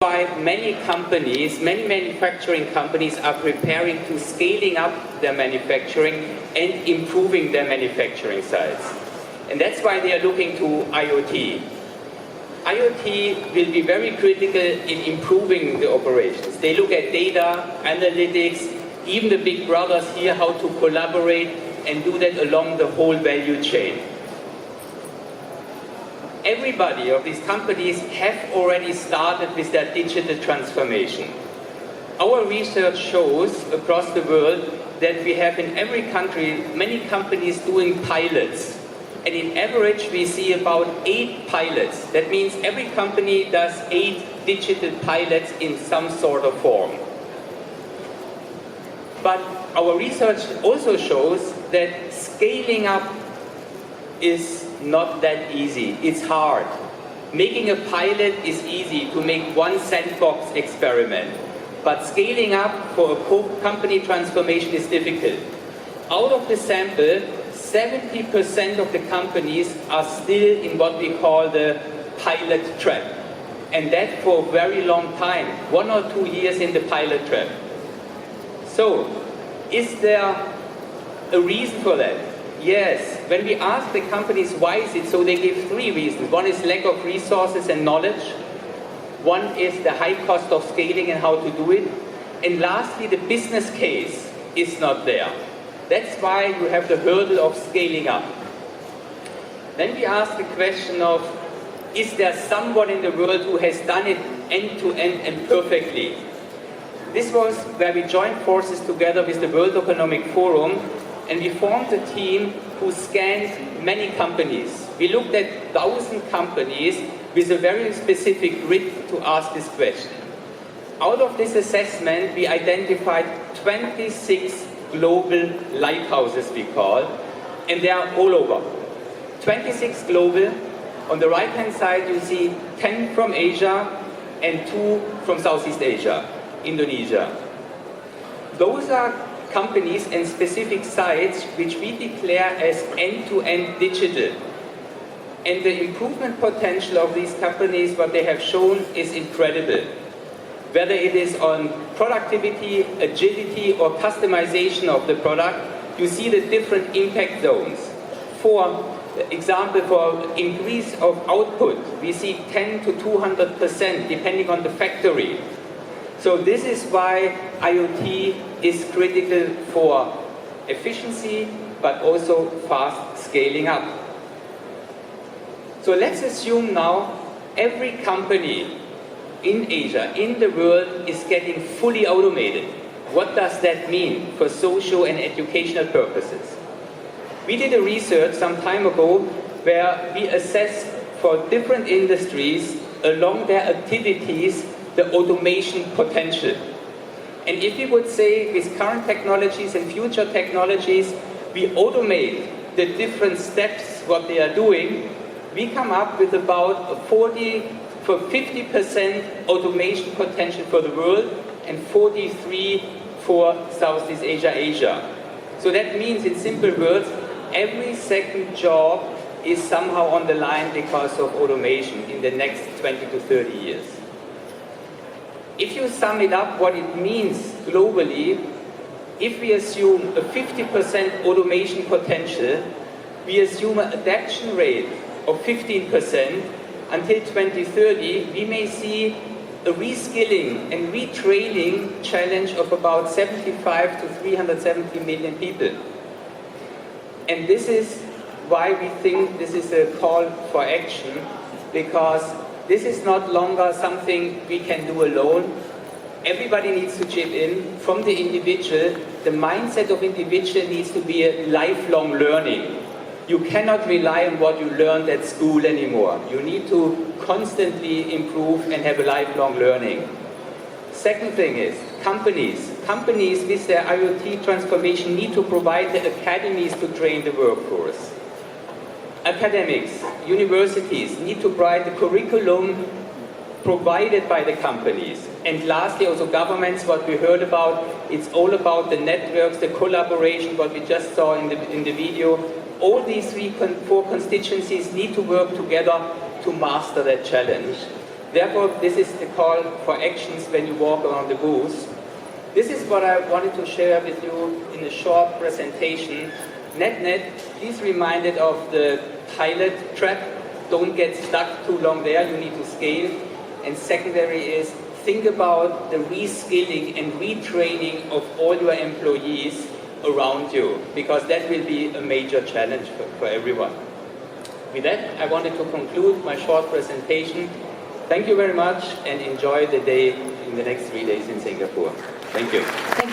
why many companies, many manufacturing companies are preparing to scaling up their manufacturing and improving their manufacturing sites. And that's why they are looking to IoT. IoT will be very critical in improving the operations. They look at data, analytics, even the big brothers here, how to collaborate and do that along the whole value chain. Everybody of these companies have already started with their digital transformation. Our research shows across the world that we have in every country many companies doing pilots. And in average, we see about 8 pilots. That means every company does 8 digital pilots in some sort of form. But our research also shows that scaling up is not that easy. It's hard. Making a pilot is easy, to make one sandbox experiment. But scaling up for a company transformation is difficult. Out of the sample, 70% of the companies are still in what we call the pilot trap. And that for a very long time, 1 or 2 years in the pilot trap. So, is there a reason for that? Yes. When we ask the companies why is it so, they give 3 reasons. One is lack of resources and knowledge. One is the high cost of scaling and how to do it. And lastly, the business case is not there. That's why you have the hurdle of scaling up. Then we ask the question of, is there someone in the world who has done it end-to-end and perfectly? This was where we joined forces together with the World Economic Forum, and we formed a team who scanned many companies. We looked at 1,000 companies with a very specific grid to ask this question. Out of this assessment, we identified 26 global lighthouses, we call, and they are all over. 26 global. On the right-hand side, you see 10 from Asia and 2 from Southeast Asia, Indonesia. Those are companies and specific sites which we declare as end-to-end digital. And the improvement potential of these companies, what they have shown, is incredible. Whether it is on productivity, agility, or customization of the product, you see the different impact zones. For example, for increase of output, we see 10 to 200% depending on the factory. So this is why IoT is critical for efficiency, but also fast scaling up. So let's assume now every company in Asia, in the world, is getting fully automated. What does that mean for social and educational purposes? We did a research some time ago where we assessed for different industries along their activities the automation potential. And if we would say with current technologies and future technologies, we automate the different steps, what they are doing, we come up with about 50% automation potential for the world and 43% for Southeast Asia. So that means, in simple words, every second job is somehow on the line because of automation in the next 20 to 30 years. If you sum it up, what it means globally, if we assume a 50% automation potential, we assume an adaptation rate of 15%, until 2030, we may see a reskilling and retraining challenge of about 75 to 370 million people. And this is why we think this is a call for action, because this is not longer something we can do alone. Everybody needs to chip in, from the individual. The mindset of individual needs to be a lifelong learning. You cannot rely on what you learned at school anymore. You need to constantly improve and have a lifelong learning. Second thing is companies. Companies with their IoT transformation need to provide the academies to train the workforce. Academics, universities need to provide the curriculum provided by the companies. And lastly, also governments, what we heard about, it's all about the networks, the collaboration, what we just saw in the video. All these 4 constituencies need to work together to master that challenge. Therefore, this is the call for actions when you walk around the booth. This is what I wanted to share with you in a short presentation. Net, please reminded of the pilot trap. Don't get stuck too long there, you need to scale. And secondary is, think about the reskilling and retraining of all your employees around you, because that will be a major challenge for everyone. With that, I wanted to conclude my short presentation. Thank you very much and enjoy the day in the next 3 days in Singapore. Thank you.